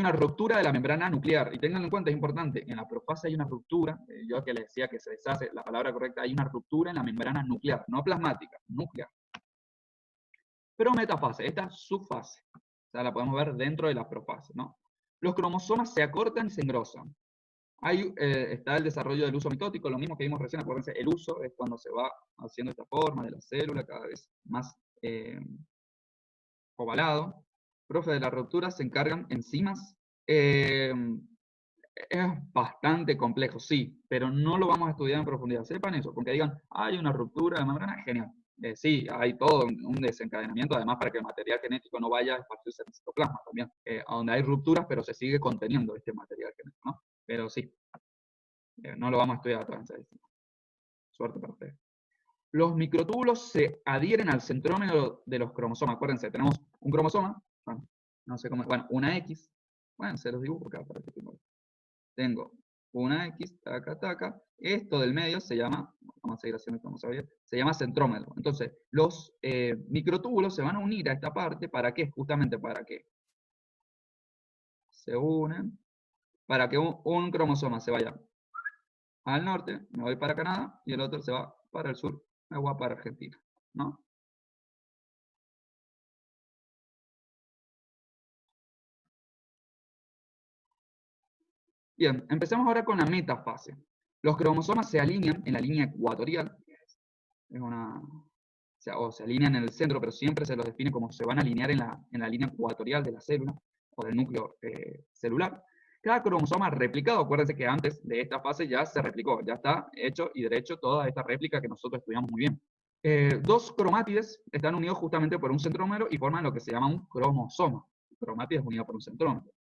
una ruptura de la membrana nuclear. Y tengan en cuenta, es importante, en la profase hay una ruptura, yo que les decía que se deshace, la palabra correcta, hay una ruptura en la membrana nuclear, no plasmática, nuclear. Pero metafase, esta es subfase. O sea, la podemos ver dentro de la profase, ¿no? Los cromosomas se acortan y se engrosan. Ahí está el desarrollo del uso mitótico, lo mismo que vimos recién, acuérdense, el uso es cuando se va haciendo esta forma de la célula cada vez más ovalado. Profe, de la ruptura se encargan enzimas. Es bastante complejo, sí, pero no lo vamos a estudiar en profundidad. Sepan eso, porque digan, hay una ruptura de membrana, genial. Sí, hay todo un desencadenamiento, además para que el material genético no vaya a esparcirse en el citoplasma también, a donde hay rupturas, pero se sigue conteniendo este material genético, ¿no? Pero sí, no lo vamos a estudiar toda esa disciplina. Suerte para ustedes. Los microtúbulos se adhieren al centrómero de los cromosomas. Acuérdense, tenemos un cromosoma, bueno, no sé cómo, bueno, una X, bueno, se los dibujo acá para que tengo una X, taca, taca. Esto del medio se llama, vamos a seguir haciendo esto, vamos a ver, se llama centrómero. Entonces, los microtúbulos se van a unir a esta parte, ¿para qué? Justamente para que se unen, para que un cromosoma se vaya al norte, me voy para Canadá, y el otro se va para el sur, me voy para Argentina, ¿no? Bien, empezamos ahora con la metafase. Los cromosomas se alinean en la línea ecuatorial, o se alinean en el centro, pero siempre se los define como se van a alinear en la línea ecuatorial de la célula, o del núcleo celular. Cada cromosoma replicado, acuérdense que antes de esta fase ya se replicó, ya está hecho y derecho toda esta réplica que nosotros estudiamos muy bien. Dos cromátides están unidos justamente por un centrómero y forman lo que se llama un cromosoma. Cromátides unidos por un centrómero.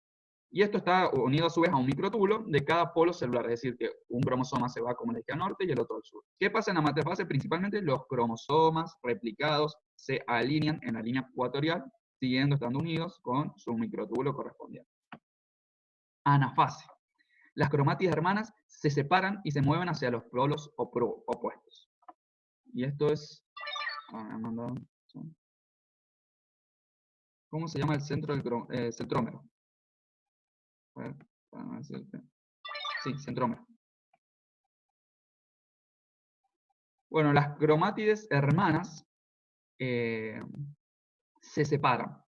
Y esto está unido a su vez a un microtúbulo de cada polo celular, es decir, que un cromosoma se va, como les dije, al norte y el otro al sur. ¿Qué pasa en la metafase? Principalmente los cromosomas replicados se alinean en la línea ecuatorial, siguiendo estando unidos con su microtúbulo correspondiente. Anafase. Las cromátides hermanas se separan y se mueven hacia los polos opuestos. Y esto es... ¿Cómo se llama el centro del centrómero? Sí, centrómero. Bueno, las cromátides hermanas se separan.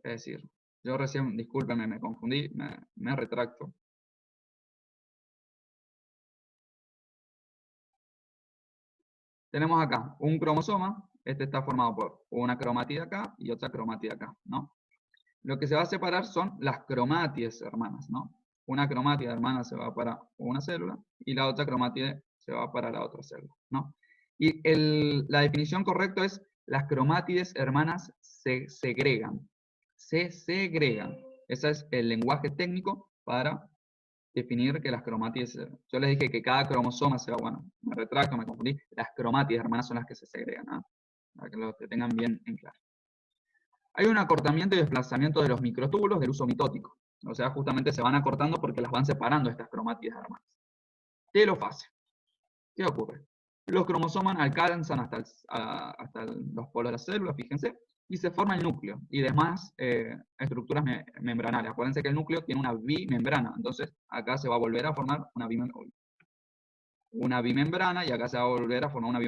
Es decir, yo recién, discúlpenme, me confundí, me retracto. Tenemos acá un cromosoma, este está formado por una cromatida acá y otra cromatida acá, ¿no? Lo que se va a separar son las cromátides hermanas, ¿no? Una cromatida hermana se va para una célula y la otra cromatide se va para la otra célula, ¿no? Y la definición correcta es las cromátides hermanas se segregan. Se segregan. Ese es el lenguaje técnico para definir que las cromátides... Yo les dije que cada cromosoma se va, bueno, me retracto, me confundí. Las cromátides hermanas son las que se segregan, ¿no? Para que lo tengan bien en claro. Hay un acortamiento y desplazamiento de los microtúbulos del uso mitótico. O sea, justamente se van acortando porque las van separando estas cromátides hermanas. Telofase. ¿Qué ocurre? Los cromosomas alcanzan hasta los polos de la célula, fíjense, y se forma el núcleo y demás estructuras membranales. Acuérdense que el núcleo tiene una bimembrana, entonces acá se va a volver a formar una bimembrana y acá se va a volver a formar una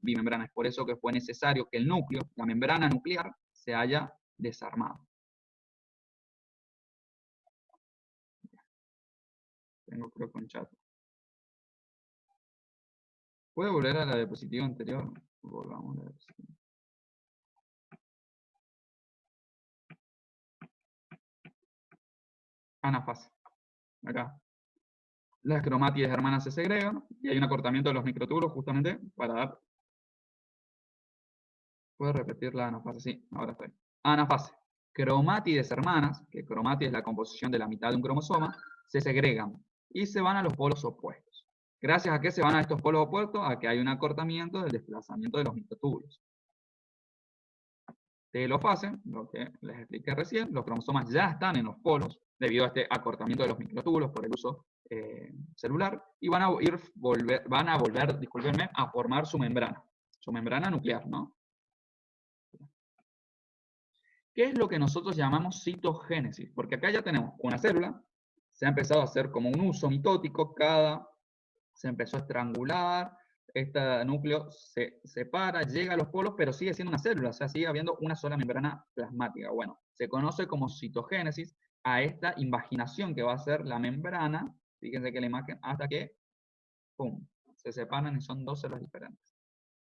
bimembrana. Es por eso que fue necesario que el núcleo, la membrana nuclear, se haya desarmado. Tengo creo que un chat. ¿Puedo volver a la diapositiva anterior? Volvamos a la diapositiva. Anafase. Acá. Las cromátides hermanas se segregan y hay un acortamiento de los microtúbulos justamente para dar... ¿Puedo repetir la anafase? Sí, ahora estoy. Anafase. Cromátides hermanas, que cromátides es la composición de la mitad de un cromosoma, se segregan y se van a los polos opuestos. ¿Gracias a qué se van a estos polos opuestos? A que hay un acortamiento del desplazamiento de los microtúbulos. Telofase, lo que les expliqué recién, los cromosomas ya están en los polos debido a este acortamiento de los microtúbulos por el uso celular y van a volver, discúlpenme, a formar su membrana nuclear, ¿no? ¿Qué es lo que nosotros llamamos citogénesis? Porque acá ya tenemos una célula, se ha empezado a hacer como un uso mitótico, se empezó a estrangular, este núcleo se separa, llega a los polos, pero sigue siendo una célula, o sea, sigue habiendo una sola membrana plasmática. Bueno, se conoce como citogénesis a esta invaginación que va a hacer la membrana, fíjense que la imagen, hasta que, ¡pum!, se separan y son dos células diferentes.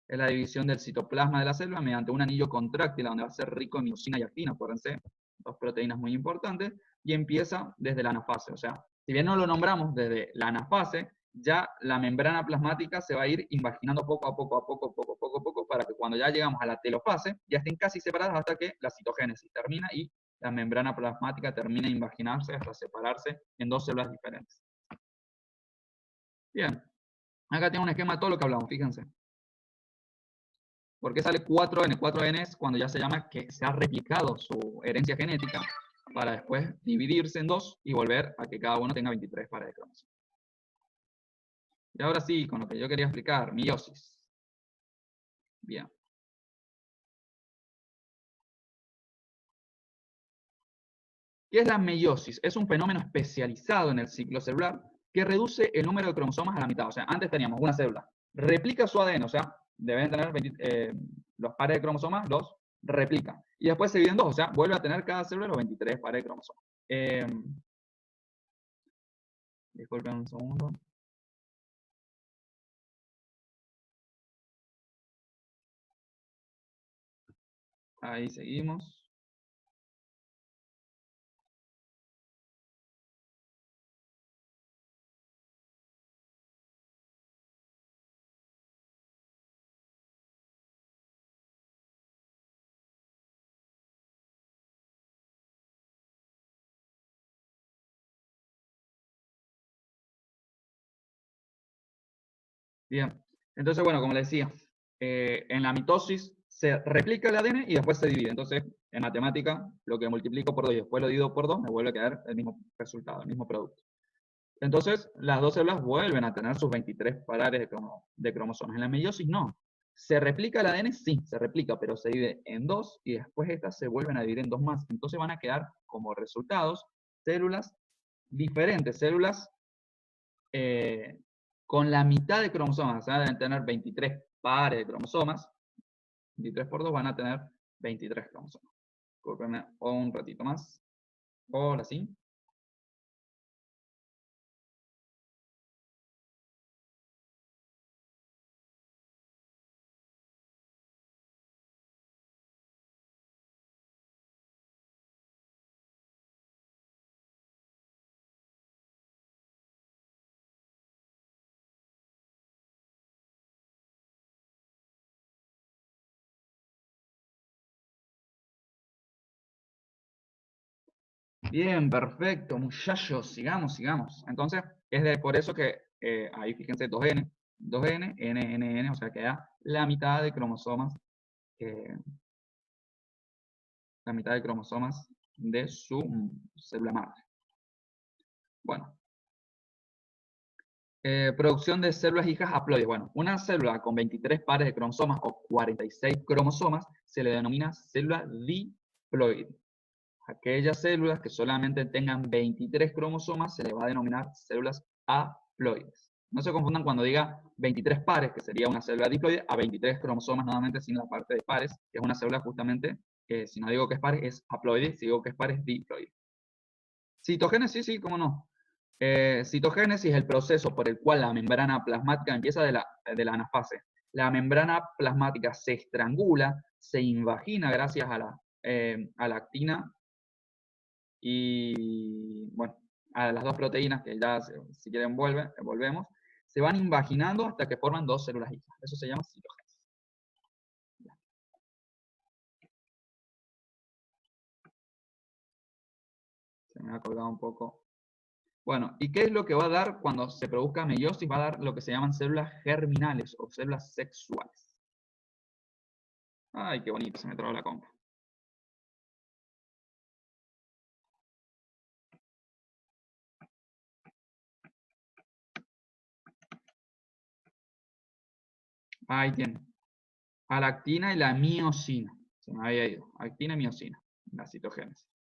Es la división del citoplasma de la célula mediante un anillo contráctil donde va a ser rico en miosina y actina, acuérdense, dos proteínas muy importantes, y empieza desde la anafase. O sea, si bien no lo nombramos desde la anafase, ya la membrana plasmática se va a ir invaginando poco a poco, para que cuando ya llegamos a la telofase, ya estén casi separadas hasta que la citogénesis termina y la membrana plasmática termina de invaginarse hasta separarse en dos células diferentes. Bien, acá tengo un esquema de todo lo que hablamos, fíjense. ¿Por qué sale 4N? 4N es cuando ya se llama que se ha replicado su herencia genética para después dividirse en dos y volver a que cada uno tenga 23 pares de cromosomas. Y ahora sí, con lo que yo quería explicar, meiosis. Bien. ¿Qué es la meiosis? Es un fenómeno especializado en el ciclo celular que reduce el número de cromosomas a la mitad. O sea, antes teníamos una célula, replica su ADN, o sea, deben tener los pares de cromosomas, los replica. Y después se divide en dos, o sea, vuelve a tener cada célula los 23 pares de cromosomas. Disculpen un segundo. Ahí seguimos. Bien. Entonces, bueno, como les decía, en la mitosis se replica el ADN y después se divide. Entonces, en matemática, lo que multiplico por 2 y después lo divido por 2, me vuelve a quedar el mismo resultado, el mismo producto. Entonces, las dos células vuelven a tener sus 23 pares de cromosomas. En la meiosis no. ¿Se replica el ADN? Sí, se replica, pero se divide en dos y después estas se vuelven a dividir en dos más. Entonces van a quedar como resultados células diferentes, células con la mitad de cromosomas. O sea, deben tener 23 pares de cromosomas. 23 por 2 van a tener 23 cromosomas. Disculpenme un ratito más. Ahora sí. Bien, perfecto, muchachos, sigamos. Entonces, por eso que ahí fíjense 2N, 2N, N, o sea, queda la mitad de cromosomas, eh, la mitad de cromosomas de su célula madre. Bueno, producción de células hijas haploides. Bueno, una célula con 23 pares de cromosomas o 46 cromosomas se le denomina célula diploide. Aquellas células que solamente tengan 23 cromosomas se les va a denominar células haploides. No se confundan cuando diga 23 pares, que sería una célula diploide, a 23 cromosomas nuevamente sin la parte de pares, que es una célula justamente, si no digo que es pares, es haploide, si digo que es pares, diploide. Citogénesis, sí, cómo no. Citogénesis es el proceso por el cual la membrana plasmática empieza de la anafase. La membrana plasmática se estrangula, se invagina gracias a la actina y, bueno, a las dos proteínas que ya, si quieren, volvemos, se van invaginando hasta que forman dos células hijas. Eso se llama citogénesis. Se me ha colgado un poco. Bueno, ¿y qué es lo que va a dar cuando se produzca meiosis? Va a dar lo que se llaman células germinales o células sexuales. Ay, qué bonito, se me trabó la compa. Ahí tienen. A la actina y la miosina. Se me había ido. Actina y miosina. la citogénesis.